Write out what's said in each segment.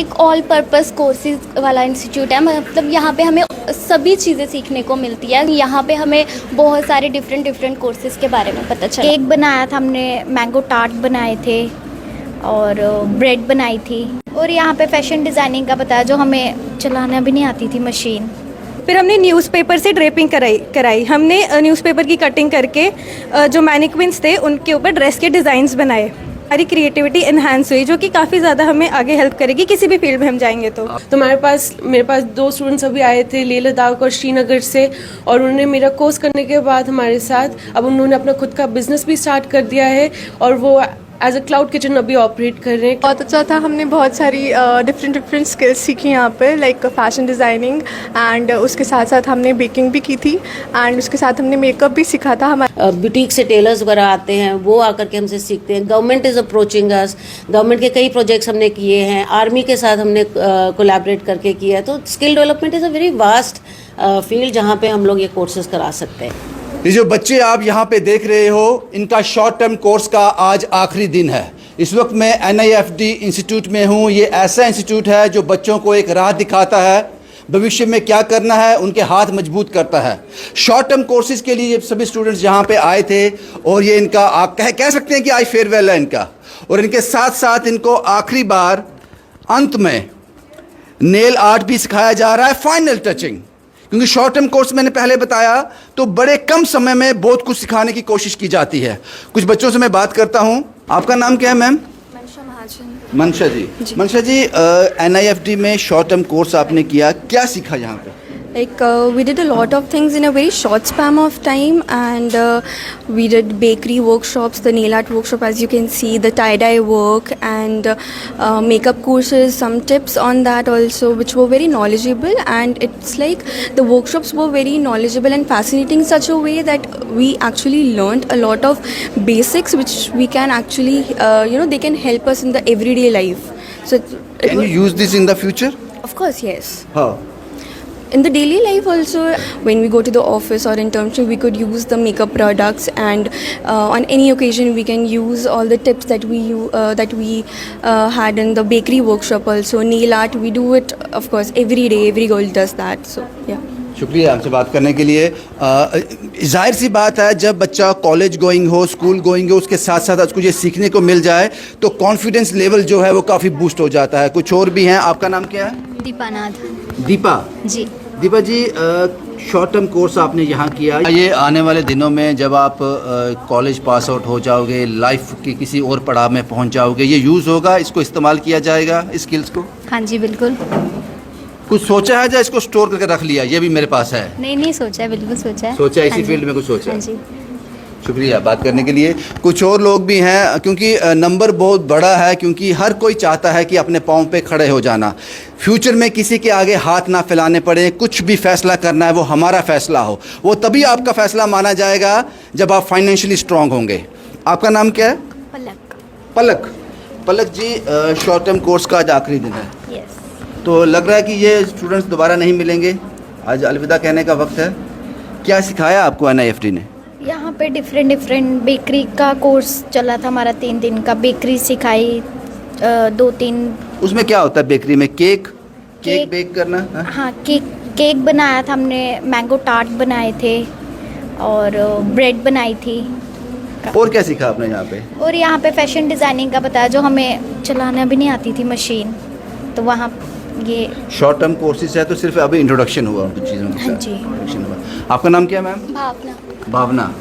एक all purpose courses वाला institute है। मतलब यहाँ पे हमें सभी चीज़ें सीखने को मिलती है। यहाँ पे हमें बहुत सारे डिफरेंट कोर्सेज के बारे में पता चला। केक बनाया था हमने, मैंगो टार्ट बनाए थे और ब्रेड बनाई थी। और यहाँ पे फैशन डिज़ाइनिंग का बताया, जो हमें चलाना भी नहीं आती थी मशीन। फिर हमने न्यूज़पेपर से ड्रेपिंग कराई। हमने न्यूज़पेपर की कटिंग करके जो मैनिक्विन्स थे उनके ऊपर ड्रेस के डिज़ाइंस बनाए। हमारी क्रिएटिविटी इन्हांस हुई, जो कि काफ़ी ज़्यादा हमें आगे हेल्प करेगी किसी भी फील्ड में हम जाएंगे तो। मेरे पास 2 स्टूडेंट्स अभी आए थे लेह लद्दाख और श्रीनगर से, और उन्होंने मेरा कोर्स करने के बाद हमारे साथ अब उन्होंने अपना खुद का बिजनेस भी स्टार्ट कर दिया है और वो एज अ क्लाउड किचन अभी ऑपरेट कर रहे हैं। बहुत अच्छा था। हमने बहुत सारी डिफरेंट स्किल्स सीखी यहाँ पे, लाइक फैशन डिज़ाइनिंग, एंड उसके साथ साथ हमने बेकिंग भी की थी, एंड उसके साथ हमने मेकअप भी सीखा था। हमारे बुटीक से टेलर्स वगैरह आते हैं, वो आकर के हमसे सीखते हैं। Government is approaching us, government के कई प्रोजेक्ट्स हमने किए हैं, आर्मी के साथ हमने कोलैबोरेट करके किया है। तो skill development is a very vast field जहाँ पे हम लोग ये कोर्सेज करा सकते हैं। ये जो बच्चे आप यहाँ पे देख रहे हो, इनका शॉर्ट टर्म कोर्स का आज आखिरी दिन है। इस वक्त मैं NIFD इंस्टीट्यूट में हूँ। ये ऐसा इंस्टीट्यूट है जो बच्चों को एक राह दिखाता है, भविष्य में क्या करना है, उनके हाथ मजबूत करता है। शॉर्ट टर्म कोर्सेज के लिए ये सभी स्टूडेंट्स यहाँ पे आए थे और ये इनका कह सकते हैं कि आज फेयरवेल है इनका। और इनके साथ साथ इनको आखिरी बार अंत में नेल आर्ट भी सिखाया जा रहा है, फाइनल टचिंग। क्योंकि शॉर्ट टर्म कोर्स मैंने पहले बताया तो बड़े कम समय में बहुत कुछ सिखाने की कोशिश की जाती है। कुछ बच्चों से मैं बात करता हूँ। आपका नाम क्या है मैम? मनशा जी। मनशा जी, NIFD में शॉर्ट टर्म कोर्स आपने किया, क्या सीखा यहाँ पे? Like we did a lot of things in a very short span of time, and we did bakery workshops, the nail art workshop, as you can see, the tie-dye work, and makeup courses, some tips on that also, which were very knowledgeable. And it's like the workshops were very knowledgeable and fascinating in such a way that we actually learned a lot of basics which we can actually they can help us in the everyday life. So Can you use this in the future? of course, yes. How? In the daily life also, when we go to the office or internship, we could use the makeup products, and on any occasion we can use all the tips that we had in the bakery workshop also. Nail art, we do it of course every day, every girl does that. So yeah. शुक्रिया हमसे बात करने के लिए। जाहिर सी बात है, जब बच्चा कॉलेज गोइंग हो, स्कूल गोइंग हो, उसके साथ साथ उसको ये सीखने को मिल जाए तो कॉन्फिडेंस लेवल जो है वो काफ़ी बूस्ट हो जाता है। कुछ और भी हैं। आपका नाम क्या है? दीपानाथ। दीपा जी। दीपा जी, शॉर्ट टर्म कोर्स आपने यहाँ किया, ये आने वाले दिनों में जब आप कॉलेज पास आउट हो जाओगे, लाइफ की किसी और पड़ाव में पहुँच जाओगे, ये यूज़ होगा, इसको इस्तेमाल किया जाएगा स्किल्स को? हाँ जी बिल्कुल। कुछ सोचा है या इसको स्टोर करके रख लिया, ये भी मेरे पास है? नहीं सोचा है, बिल्कुल सोचा है। सोचा है, इसी फील्ड में कुछ सोचा है? हाँ जी। शुक्रिया बात करने के लिए। कुछ और लोग भी हैं, क्योंकि नंबर बहुत बड़ा है, क्योंकि हर कोई चाहता है कि अपने पाँव पे खड़े हो जाना, फ्यूचर में किसी के आगे हाथ ना फैलाने पड़े, कुछ भी फैसला करना है वो हमारा फैसला हो। वो तभी आपका फैसला माना जाएगा जब आप फाइनेंशियली स्ट्रांग होंगे। आपका नाम क्या है? पलक। पलक। पलक जी, शॉर्ट टर्म कोर्स का आज आखिरी दिन है, यस। तो लग रहा है कि ये स्टूडेंट्स दोबारा नहीं मिलेंगे, आज अलविदा कहने का वक्त है। क्या सिखाया आपको NIFD ने? यहाँ पे डिफरेंट बेकरी का कोर्स चला था हमारा, 3 दिन का। बेकरी सिखाई 2-3। उसमें क्या होता है बेकरी में? केक बेक करना? हाँ, केक बनाया था हमने, मैंगो टार्ट बनाए थे और ब्रेड बनाई थी। और क्या सीखा आपने यहाँ पे? और यहाँ पे फैशन डिज़ाइनिंग का बताया, जो हमें चलाना भी नहीं आती थी मशीन। तो वहाँ ये शॉर्ट टर्म कोर्सेज है तो सिर्फ अभी इंट्रोडक्शन हुआ उन चीज़ों का। हाँ जी। इंट्रोडक्शन हुआ। आपका नाम क्या है मैम? भावना।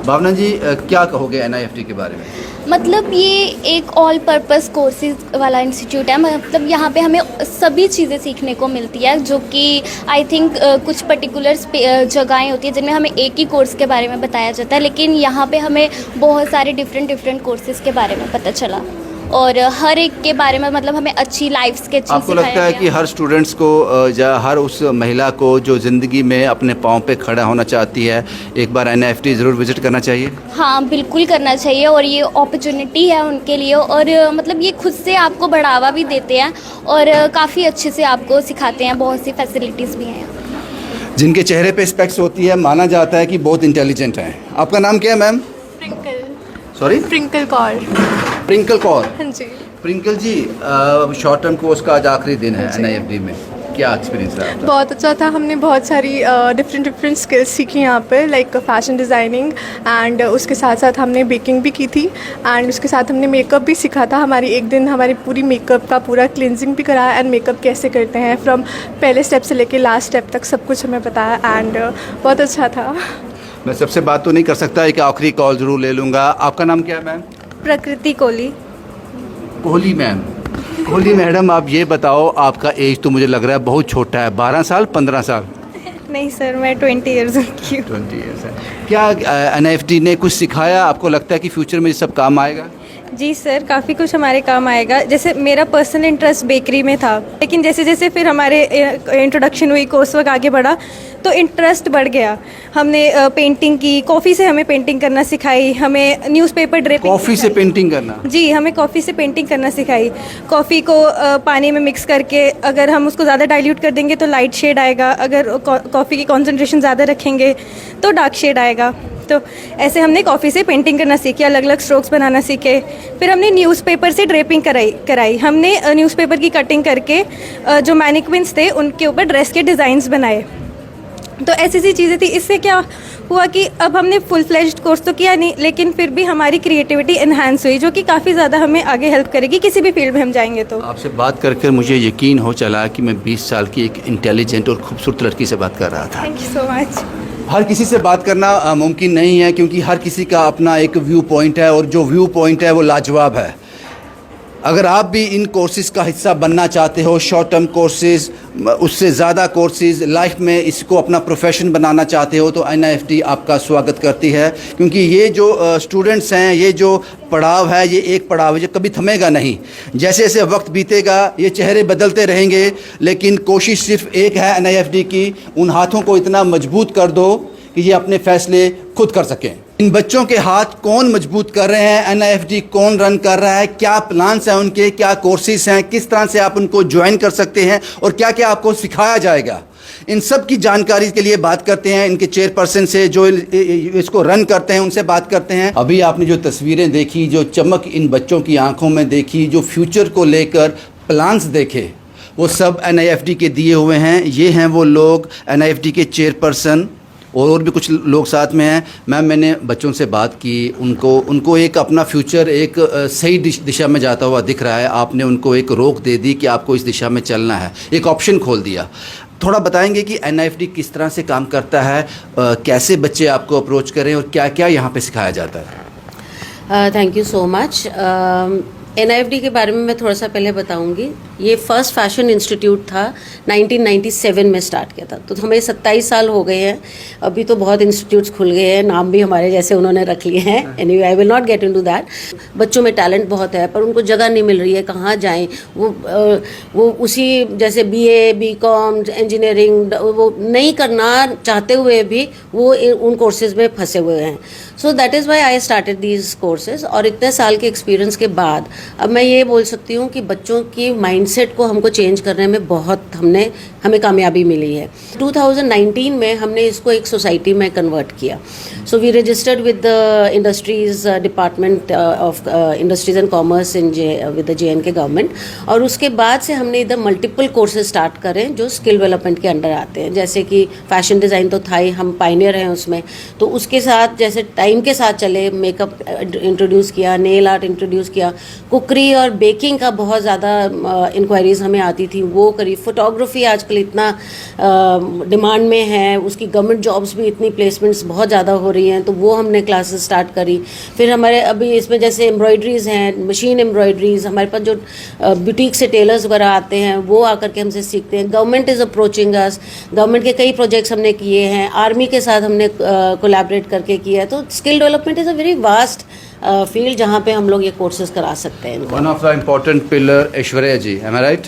भावना जी, क्या कहोगे NIFD के बारे में? मतलब ये एक ऑल पर्पस कोर्सेज वाला इंस्टीट्यूट है। मतलब यहाँ पे हमें सभी चीज़ें सीखने को मिलती है, जो कि आई थिंक कुछ पर्टिकुलर जगहें होती है जिनमें हमें एक ही कोर्स के बारे में बताया जाता है, लेकिन यहाँ पे हमें बहुत सारे डिफरेंट कोर्सेज के बारे में पता चला और हर एक के बारे में मतलब हमें अच्छी लाइफ स्केचिंग। आपको लगता है कि हर स्टूडेंट्स को या हर उस महिला को जो ज़िंदगी में अपने पाँव पे खड़ा होना चाहती है, एक बार NIFD ज़रूर विज़िट करना चाहिए? हाँ, बिल्कुल करना चाहिए, और ये अपॉर्चुनिटी है उनके लिए, और मतलब ये खुद से आपको बढ़ावा भी देते हैं और काफ़ी अच्छे से आपको सिखाते हैं। बहुत सी फैसिलिटीज़ भी हैं। जिनके चेहरे पे स्पेक्स होती है, माना जाता है कि बहुत इंटेलिजेंट हैं। आपका नाम क्या है मैम? ट्विंकल। सॉरी? ट्विंकल कौर। प्रिंकल कौर। हाँ जी। Prinkle ji, short term course का आज आखिरी दिन है NIFD में, क्या एक्सपीरियंस रहा आपका? बहुत अच्छा था। हमने बहुत सारी डिफरेंट स्किल्स सीखी यहाँ पे, लाइक फैशन डिज़ाइनिंग, एंड उसके साथ साथ हमने बेकिंग भी की थी, एंड उसके साथ हमने मेकअप भी सीखा था। हमारी एक दिन हमारी पूरी मेकअप का पूरा क्लिनजिंग भी कराया, एंड मेकअप कैसे करते हैं फ्रॉम पहले स्टेप से लेके लास्ट स्टेप तक सब कुछ हमें बताया, एंड बहुत अच्छा था। मैं सबसे बात तो नहीं कर सकता, एक आखिरी कॉल ज़रूर ले लूँगा। आपका नाम क्या है मैम? प्रकृति कोहली। कोहली मैम। कोहली मैडम, आप ये बताओ, आपका एज तो मुझे लग रहा है बहुत छोटा है, 12 साल 15 साल? नहीं सर, मैं 20 ईयर्स की हूँ। 20 ईयर्स है। क्या NIFD ने कुछ सिखाया आपको? लगता है कि फ्यूचर में ये सब काम आएगा? जी सर, काफ़ी कुछ हमारे काम आएगा। जैसे मेरा पर्सनल इंटरेस्ट बेकरी में था, लेकिन जैसे जैसे फिर हमारे इंट्रोडक्शन हुई, कोर्स वर्क आगे बढ़ा, तो इंटरेस्ट बढ़ गया। हमने पेंटिंग की, कॉफ़ी से हमें पेंटिंग करना सिखाई, हमें न्यूज़पेपर ड्रेपिंग। कॉफ़ी से पेंटिंग करना? जी, हमें कॉफ़ी से पेंटिंग करना सिखाई। कॉफ़ी को पानी में मिक्स करके अगर हम उसको ज़्यादा डाइल्यूट कर देंगे तो लाइट शेड आएगा, अगर कॉफ़ी की कॉन्सेंट्रेशन ज़्यादा रखेंगे तो डार्क शेड आएगा। तो ऐसे हमने कॉफ़ी से पेंटिंग करना सीखी, अलग अलग स्ट्रोक्स बनाना सीखे। फिर हमने न्यूज़पेपर से ड्रेपिंग कराई। हमने न्यूज़पेपर की कटिंग करके जो मैनिक्विन्स थे उनके ऊपर ड्रेस के डिज़ाइंस बनाए। तो ऐसी सी चीज़ें थी। इससे क्या हुआ कि अब हमने फुल फ्लेज्ड कोर्स तो किया नहीं, लेकिन फिर भी हमारी क्रिएटिविटी इन्हांस हुई, जो कि काफ़ी ज़्यादा हमें आगे हेल्प करेगी किसी भी फील्ड में हम जाएंगे तो। आपसे बात कर मुझे यकीन हो चला कि मैं 20 साल की एक इंटेलिजेंट और खूबसूरत लड़की से बात कर रहा था। Thank you so much. हर किसी से बात करना मुमकिन नहीं है, क्योंकि हर किसी का अपना एक व्यू पॉइंट है, और जो व्यू पॉइंट है वो लाजवाब है। अगर आप भी इन कोर्सेज़ का हिस्सा बनना चाहते हो, शॉर्ट टर्म कोर्सेज़, उससे ज़्यादा कोर्सेज़, लाइफ में इसको अपना प्रोफेशन बनाना चाहते हो, तो NIFD आपका स्वागत करती है। क्योंकि ये जो स्टूडेंट्स हैं, ये जो पड़ाव है, ये एक पड़ाव है जो कभी थमेगा नहीं। जैसे जैसे वक्त बीतेगा ये चेहरे बदलते रहेंगे, लेकिन कोशिश सिर्फ एक है NIFD की, उन हाथों को इतना मजबूत कर दो कि ये अपने फैसले खुद कर सकें। इन बच्चों के हाथ कौन मजबूत कर रहे हैं, NIFD कौन रन कर रहा है, क्या प्लान्स हैं उनके, क्या कोर्सेज हैं, किस तरह से आप उनको ज्वाइन कर सकते हैं, और क्या क्या आपको सिखाया जाएगा, इन सब की जानकारी के लिए बात करते हैं इनके चेयरपर्सन से, जो इसको रन करते हैं, उनसे बात करते हैं। अभी आपने जो तस्वीरें देखी, जो चमक इन बच्चों की आंखों में देखी, जो फ्यूचर को लेकर प्लान्स देखे, वो सब NIFD के दिए हुए हैं। ये हैं वो लोग, NIFD के चेयरपर्सन, और भी कुछ लोग साथ में हैं। मैम, मैंने बच्चों से बात की, उनको एक अपना फ्यूचर एक सही दिशा में जाता हुआ दिख रहा है। आपने उनको एक रोक दे दी कि आपको इस दिशा में चलना है, एक ऑप्शन खोल दिया। थोड़ा बताएंगे कि NIFD किस तरह से काम करता है, कैसे बच्चे आपको अप्रोच करें, और क्या क्या यहाँ पे सिखाया जाता है? Thank you so much. NIFD के बारे में मैं थोड़ा सा पहले बताऊंगी। ये फर्स्ट फैशन इंस्टीट्यूट था, 1997 में स्टार्ट किया था, तो हमें 27 साल हो गए हैं। अभी तो बहुत इंस्टीट्यूट्स खुल गए हैं, नाम भी हमारे जैसे उन्होंने रख लिए हैं। Anyway, I will not get into that. बच्चों में टैलेंट बहुत है, पर उनको जगह नहीं मिल रही है, कहाँ जाएं। वो उसी जैसे BA BCom इंजीनियरिंग वो नहीं करना चाहते हुए भी वो उन कोर्सेज में फंसे हुए हैं। So that is why I started these courses. और इतने साल के एक्सपीरियंस के बाद अब मैं ये बोल सकती हूँ कि बच्चों की माइंडसेट को हमको चेंज करने में बहुत हमें कामयाबी मिली है। 2019 में हमने इसको एक सोसाइटी में कन्वर्ट किया। So we registered with the industries department of industries and commerce with the JNK government. और उसके बाद से हमने इधर मल्टीपल कोर्सेज स्टार्ट करें जो स्किल डेवलपमेंट के अंडर आते हैं। जैसे कि फैशन डिज़ाइन तो था ही, हम पायनियर हैं उसमें, तो उसके साथ जैसे टाइम के साथ चले, मेकअप इंट्रोड्यूस किया, नेल आर्ट इंट्रोड्यूस किया, कुकरी और बेकिंग का बहुत ज़्यादा इंक्वायरीज हमें आती थी, वो करी। फोटोग्राफी आजकल इतना डिमांड में है, उसकी गवर्नमेंट जॉब्स भी इतनी प्लेसमेंट्स बहुत ज़्यादा हो रही हैं, तो वो हमने क्लासेस स्टार्ट करी। फिर हमारे अभी इसमें जैसे एम्ब्रॉयडरीज़ हैं, मशीन एम्ब्रॉयडरीज़, हमारे पास जो बुटीक से टेलर्स वगैरह आते हैं वो आकर के हमसे सीखते हैं। Government is approaching us, government के कई प्रोजेक्ट्स हमने किए हैं, आर्मी के साथ हमने कोलैबोरेट करके किया है। तो skill development is a very vast field जहाँ पे हम लोग ये कोर्सेज करा सकते हैं। One of the important pillar Aishwarya ji, am I right?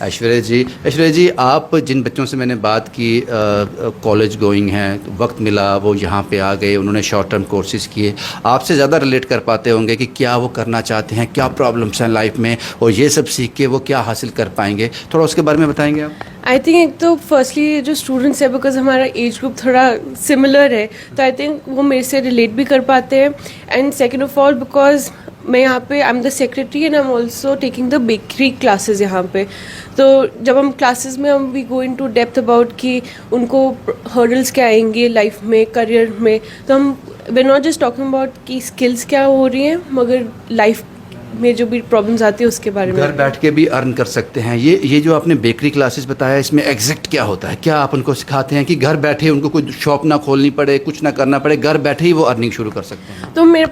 Aishwarya ji, आप जिन बच्चों से मैंने बात की, कॉलेज गोइंग हैं, तो वक्त मिला वो यहाँ पे आ गए, उन्होंने शॉर्ट टर्म कोर्सेज किए, आपसे ज़्यादा रिलेट कर पाते होंगे कि क्या वो करना चाहते हैं, क्या प्रॉब्लम्स हैं लाइफ में, और ये सब सीख के वो क्या हासिल कर पाएंगे, थोड़ा उसके बारे में बताएंगे आप? आई थिंक एक तो फर्स्टली जो स्टूडेंट्स है, बिकॉज हमारा एज ग्रुप थोड़ा सिमिलर है, तो आई थिंक वो मेरे से रिलेट भी कर पाते हैं। And second of all because मैं यहाँ पे I am the secretary and I am also taking the bakery classes यहाँ पे। तो जब हम क्लासेस में हम we go into depth about कि उनको हर्डल्स क्या आएंगे लाइफ में, करियर में, तो हम we not just talking about कि स्किल्स क्या हो रही हैं, मगर लाइफ में जो भी प्रॉब्लम्स आती है उसके बारे में। घर बैठ के भी अर्न कर सकते हैं। ये जो आपने बेकरी क्लासेस बताया, इसमें एग्जैक्ट क्या होता है? क्या आप उनको सिखाते हैं कि घर बैठे उनको कोई शॉप ना खोलनी पड़े, कुछ ना करना पड़े, घर बैठे ही वो अर्निंग शुरू कर सकते हैं? तो हमारे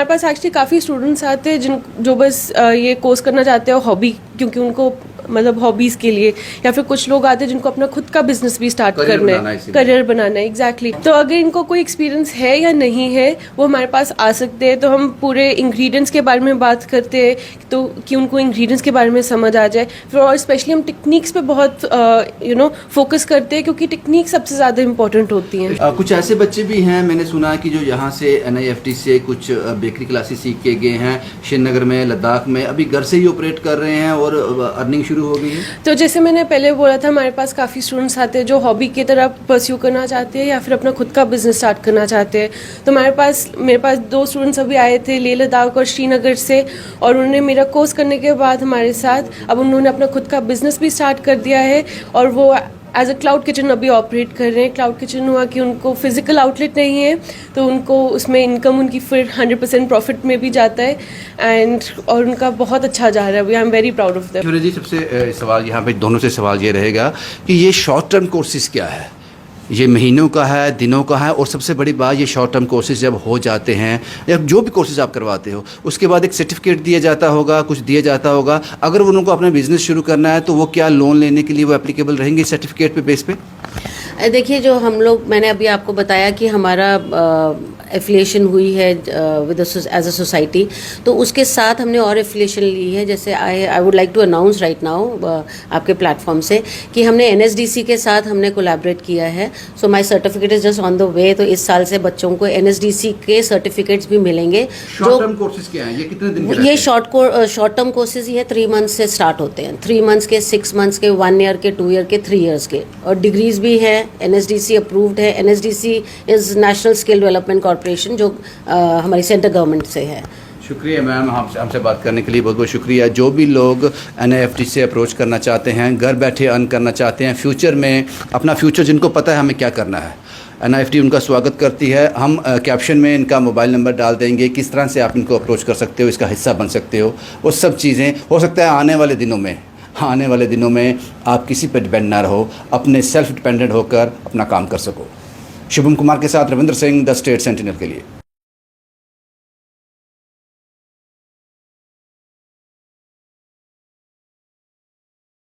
पास एक्चुअली काफ़ी स्टूडेंट्स आते हैं जो बस ये कोर्स करना चाहते हैं हॉबी, क्योंकि उनको मतलब हॉबीज़ के लिए, या फिर कुछ लोग आते हैं जिनको अपना खुद का बिजनेस भी स्टार्ट करना है, करियर बनाना है। एग्जैक्टली। तो अगर इनको कोई एक्सपीरियंस है या नहीं है, वो हमारे पास आ सकते हैं। तो हम पूरे इंग्रेडिएंट्स के बारे में बात करते हैं, तो कि उनको इंग्रेडिएंट्स के बारे में समझ आ जाए। फिर और स्पेशली हम टेक्निक्स पे बहुत फोकस करते हैं, क्योंकि टेक्निक सबसे ज़्यादा इंपॉर्टेंट होती हैं। कुछ ऐसे बच्चे भी हैं, मैंने सुना है कि जो यहाँ से NIFT से कुछ बेकरी क्लासेस सीख के गए हैं, श्रीनगर में, लद्दाख में, अभी घर से ही ऑपरेट कर रहे हैं और अर्निंग शुरू हो गई है। तो जैसे मैंने पहले बोला था, हमारे पास काफ़ी स्टूडेंट्स आते हैं जो हॉबी की तरह परस्यू करना चाहते हैं या फिर अपना खुद का बिजनेस स्टार्ट करना चाहते हैं। तो मेरे पास 2 स्टूडेंट्स अभी आए थे लेह लद्दाख और श्रीनगर से, और उन्होंने मेरा कोर्स करने के बाद हमारे साथ अब उन्होंने अपना खुद का बिजनेस भी स्टार्ट कर दिया है, और वो एज अ क्लाउड किचन अभी ऑपरेट कर रहे हैं। क्लाउड किचन हुआ कि उनको फिजिकल आउटलेट नहीं है, तो उनको उसमें इनकम उनकी फिर 100% प्रॉफिट में भी जाता है, और उनका बहुत अच्छा जा रहा है। I am very proud of that. जी, सबसे सवाल यहाँ पे दोनों से सवाल ये रहेगा कि ये शॉर्ट टर्म कोर्सेज क्या है? ये महीनों का है, दिनों का है, और सबसे बड़ी बात, ये शॉर्ट टर्म कोर्सेज जब हो जाते हैं या जो भी कोर्सेज आप करवाते हो, उसके बाद एक सर्टिफिकेट दिया जाता होगा, कुछ दिया जाता होगा। अगर उनको अपना बिजनेस शुरू करना है तो वो क्या लोन लेने के लिए वो एप्लीकेबल रहेंगे सर्टिफिकेट पे बेस पे? देखिए, जो हम लोग, मैंने अभी आपको बताया कि हमारा एफिलिएशन हुई है विद एज अ सोसाइटी, तो उसके साथ हमने और एफिलिएशन ली है। जैसे I would like to announce right now आपके प्लेटफॉर्म से कि हमने NSDC के साथ हमने कोलैबोरेट किया है। So my certificate is just on the way. तो इस साल से बच्चों को NSDC के सर्टिफिकेट्स भी मिलेंगे। शॉर्ट टर्म कोर्सेज क्या हैं? ये कितने दिन के? ये शॉर्ट टर्म कोर्सेज ये 3 मंथ्स से स्टार्ट होते हैं। 3 मंथ्स के, 6 मंथ्स के, 1 ईयर के, 2 ईयर के, 3 ईयर्स के, और डिग्रीज भी है। NSDC अप्रूव्ड है। NSDC is national skill development corporation, जो हमारी सेंट्रल गवर्नमेंट से है। शुक्रिया मैम, हमसे बात करने के लिए बहुत बहुत शुक्रिया। जो भी लोग NIFT से अप्रोच करना चाहते हैं, घर बैठे अर्न करना चाहते हैं, फ्यूचर में अपना फ्यूचर जिनको पता है हमें क्या करना है, NIFT उनका स्वागत करती है। हम कैप्शन में इनका मोबाइल नंबर डाल देंगे, किस तरह से आप इनको अप्रोच कर सकते हो, इसका हिस्सा बन सकते हो, वो सब चीज़ें। हो सकता है आने वाले दिनों में आप किसी पर डिपेंड ना रहो, अपने सेल्फ डिपेंडेंट होकर अपना काम कर सको। शुभम कुमार के साथ Ravindra Singh, the state sentinel के लिए।